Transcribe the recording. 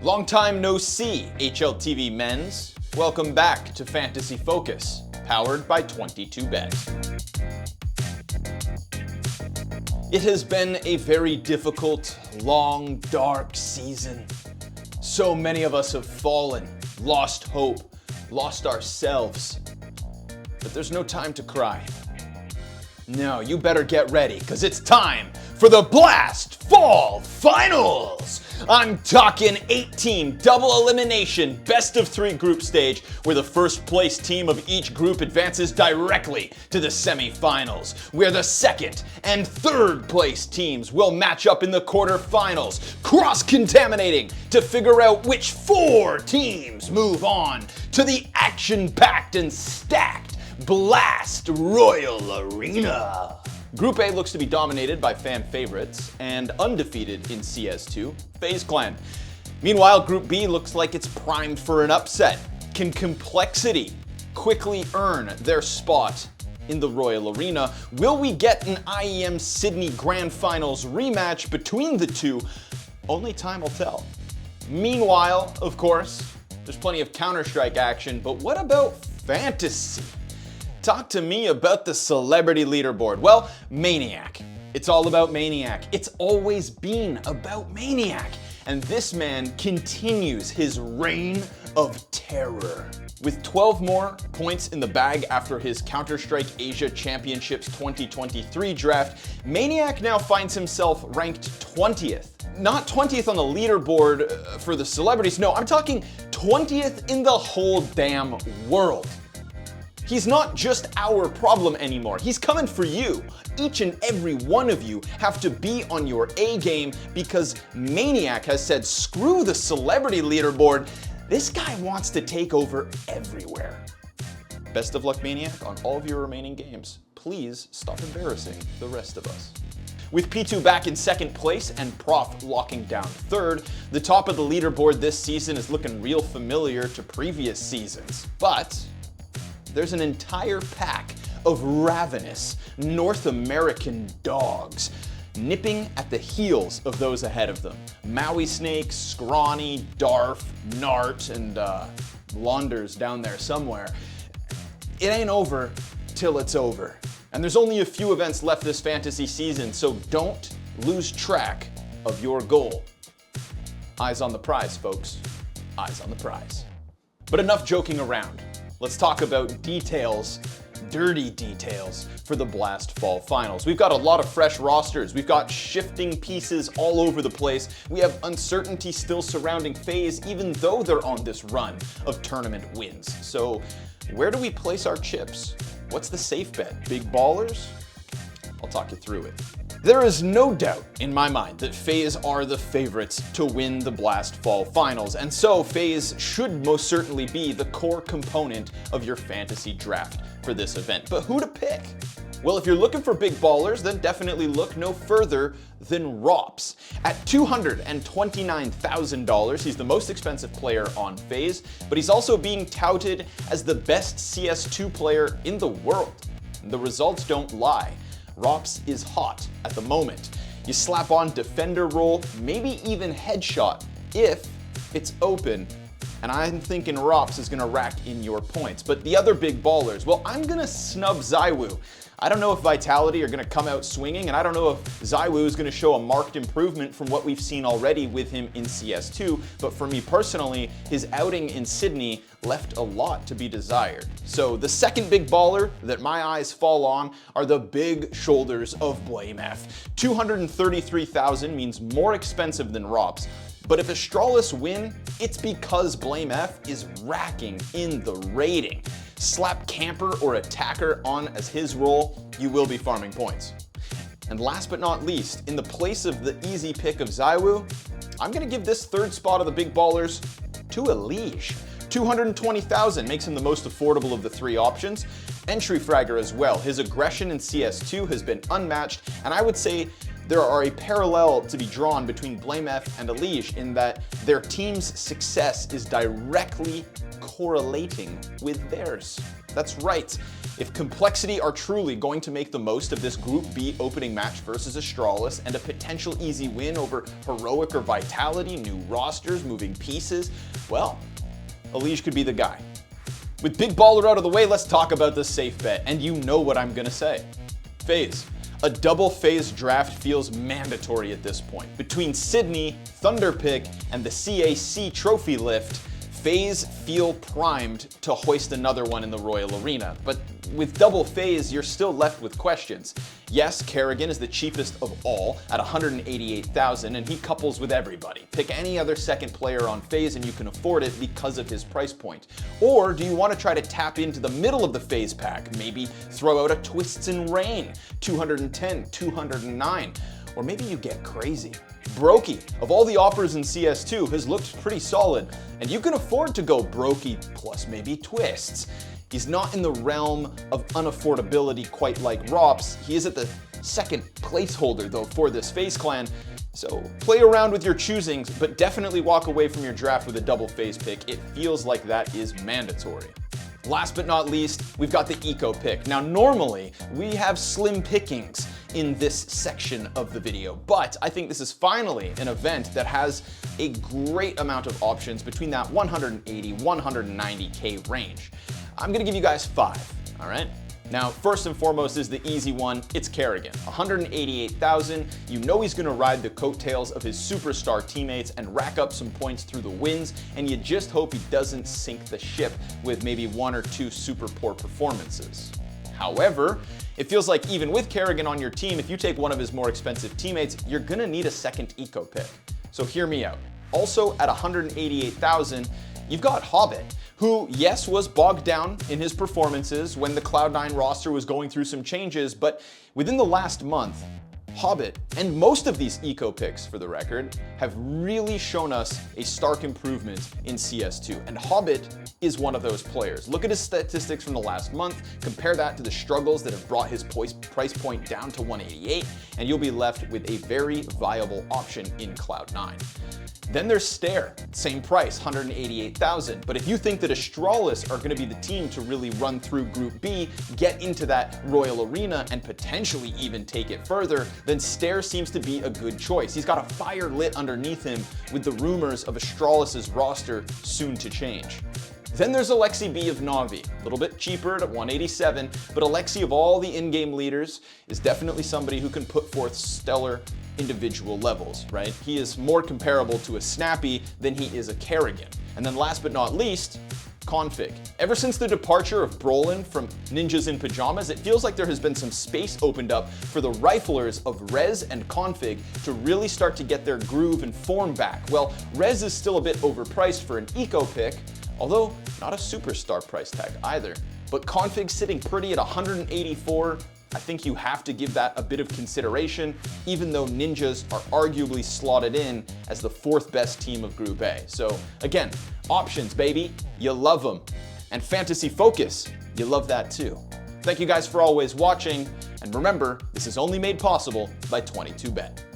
Long time no see, HLTV men's. Welcome back to Fantasy Focus, powered by 22Bet. It has been a very difficult, long, dark season. So many of us have fallen, lost hope, lost ourselves. But there's no time to cry. No, you better get ready, because it's time for the Blast Fall Finals! I'm talking 8-team double elimination best of 3 group stage where the first place team of each group advances directly to the semifinals, where the second and third place teams will match up in the quarterfinals, cross-contaminating to figure out which 4 teams move on to the action-packed and stacked Blast Royal Arena. Group A looks to be dominated by fan favorites and undefeated in CS2, FaZe Clan. Meanwhile, Group B looks like it's primed for an upset. Can Complexity quickly earn their spot in the Royal Arena? Will we get an IEM Sydney Grand Finals rematch between the two? Only time will tell. Meanwhile, of course, there's plenty of Counter-Strike action, but what about fantasy? Talk to me about the celebrity leaderboard. Well, Maniac. It's all about Maniac. It's always been about Maniac. And this man continues his reign of terror. With 12 more points in the bag after his Counter-Strike Asia Championships 2023 draft, Maniac now finds himself ranked 20th. Not 20th on the leaderboard for the celebrities, no, I'm talking 20th in the whole damn world. He's not just our problem anymore. He's coming for you. Each and every one of you have to be on your A game because Maniac has said, screw the celebrity leaderboard. This guy wants to take over everywhere. Best of luck, Maniac, on all of your remaining games. Please stop embarrassing the rest of us. With P2 back in second place and Prof locking down third, the top of the leaderboard this season is looking real familiar to previous seasons. But there's an entire pack of ravenous North American dogs nipping at the heels of those ahead of them. Maui Snake, Scrwany, Darf, Nart, and Launders down there somewhere. It ain't over till it's over. And there's only a few events left this fantasy season, so don't lose track of your goal. Eyes on the prize, folks. Eyes on the prize. But enough joking around. Let's talk about details, dirty details, for the Blast Fall Finals. We've got a lot of fresh rosters. We've got shifting pieces all over the place. We have uncertainty still surrounding FaZe, even though they're on this run of tournament wins. So where do we place our chips? What's the safe bet? Big ballers? I'll talk you through it. There is no doubt in my mind that FaZe are the favorites to win the Blast Fall Finals, and so FaZe should most certainly be the core component of your fantasy draft for this event. But who to pick? Well, if you're looking for big ballers, then definitely look no further than ropz. At $229,000, he's the most expensive player on FaZe, but he's also being touted as the best CS2 player in the world. The results don't lie. ropz is hot at the moment. You slap on defender role, maybe even headshot if it's open, and I'm thinking ropz is gonna rack in your points. But the other big ballers, well, I'm gonna snub ZywOo. I don't know if Vitality are gonna come out swinging, and I don't know if ZywOo is gonna show a marked improvement from what we've seen already with him in CS2, but for me personally, his outing in Sydney left a lot to be desired. So the second big baller that my eyes fall on are the big shoulders of blameF. $233,000 means more expensive than ropz. But if Astralis win, it's because blameF is racking in the rating. Slap camper or attacker on as his role, you will be farming points. And last but not least, in the place of the easy pick of ZywOo, I'm gonna give this third spot of the big ballers to Elige. $220,000 makes him the most affordable of the 3 options. Entry fragger as well. His aggression in CS2 has been unmatched, and I would say there are a parallel to be drawn between blameF and Elige in that their team's success is directly correlating with theirs. That's right. If Complexity are truly going to make the most of this Group B opening match versus Astralis and a potential easy win over Heroic or Vitality, new rosters, moving pieces, well, Elige could be the guy. With Big Baller out of the way, let's talk about the safe bet, and you know what I'm gonna say. FaZe. A double FaZe draft feels mandatory at this point. Between Sydney, Thunderpick, and the CAC trophy lift, FaZe feel primed to hoist another one in the Royal Arena. But with double FaZe, you're still left with questions. Yes, Kerrigan is the cheapest of all at 188,000, and he couples with everybody. Pick any other second player on FaZe and you can afford it because of his price point. Or do you want to try to tap into the middle of the FaZe pack? Maybe throw out a Twists and Rain, 210, 209. Or maybe you get crazy. Broky, of all the offers in CS2, has looked pretty solid, and you can afford to go Broky plus maybe Twists. He's not in the realm of unaffordability quite like ropz. He is at the second placeholder though for this FaZe clan, so play around with your choosings, but definitely walk away from your draft with a double FaZe pick. It feels like that is mandatory. Last but not least, we've got the eco pick. Now normally, we have slim pickings in this section of the video, but I think this is finally an event that has a great amount of options between that 180, 190K range. I'm gonna give you guys 5, all right? Now, first and foremost is the easy one. It's Kerrigan, 188,000. You know he's gonna ride the coattails of his superstar teammates and rack up some points through the wins, and you just hope he doesn't sink the ship with maybe 1 or 2 super poor performances. However, it feels like even with Kerrigan on your team, if you take one of his more expensive teammates, you're gonna need a second eco pick. So hear me out. Also at 188,000, you've got Hobbit, who, yes, was bogged down in his performances when the Cloud9 roster was going through some changes, but within the last month, Hobbit, and most of these eco picks for the record, have really shown us a stark improvement in CS2, and Hobbit is one of those players. Look at his statistics from the last month, compare that to the struggles that have brought his price point down to 188, and you'll be left with a very viable option in Cloud9. Then there's Stare, same price, 188,000. But if you think that Astralis are gonna be the team to really run through Group B, get into that Royal Arena, and potentially even take it further, then Stare seems to be a good choice. He's got a fire lit underneath him with the rumors of Astralis' roster soon to change. Then there's Alexi B of Na'Vi, a little bit cheaper at 187, but Alexi of all the in-game leaders is definitely somebody who can put forth stellar individual levels, right? He is more comparable to a Snappy than he is a Kerrigan. And then last but not least, Config. Ever since the departure of Brolin from Ninjas in Pajamas, it feels like there has been some space opened up for the riflers of Rez and Config to really start to get their groove and form back. Well, Rez is still a bit overpriced for an eco pick, although not a superstar price tag either. But Config sitting pretty at 184, I think you have to give that a bit of consideration, even though Ninjas are arguably slotted in as the 4th best team of Group A. So again, options, baby, you love them. And Fantasy Focus, you love that too. Thank you guys for always watching, and remember, this is only made possible by 22Bet.